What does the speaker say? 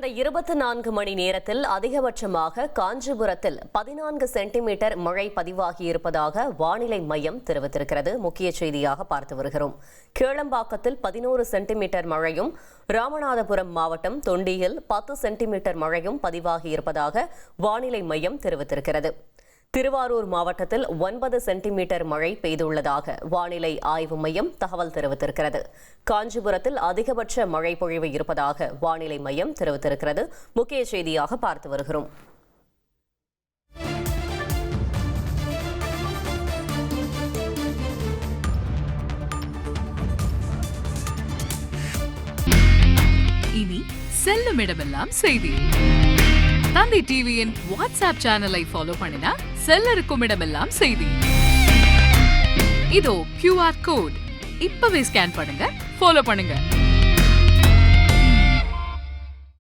கடந்த 24 மணி நேரத்தில் அதிகபட்சமாக காஞ்சிபுரத்தில் 14 சென்டிமீட்டர் மழை பதிவாகியிருப்பதாக வானிலை மையம் தெரிவித்திருக்கிறது. முக்கிய செய்தியாக பார்த்து வருகிறோம். கேளம்பாக்கத்தில் 11 சென்டிமீட்டர் மழையும், ராமநாதபுரம் மாவட்டம் தொண்டியில் 10 சென்டிமீட்டர் மழையும் பதிவாகியிருப்பதாக வானிலை மையம் தெரிவித்திருக்கிறது. திருவாரூர் மாவட்டத்தில் 9 சென்டிமீட்டர் மழை பெய்துள்ளதாக வானிலை ஆய்வு மையம் தகவல் தெரிவித்திருக்கிறது. காஞ்சிபுரத்தில் அதிகபட்ச மழை பொழிவு இருப்பதாக வானிலை மையம் தெரிவித்திருக்கிறது. முக்கிய செய்தியாக பார்த்து வருகிறோம். இனி செல்லும் இடமெல்லாம் செய்தி. தந்தி டிவியின் வாட்ஸ்அப் சேனலை ஃபாலோ பண்ணினா செல்ல இருக்கும் இடமெல்லாம் செய்தி. இதோ QR கோட் இப்பவே ஸ்கேன் பண்ணுங்க, ஃபாலோ பண்ணுங்க.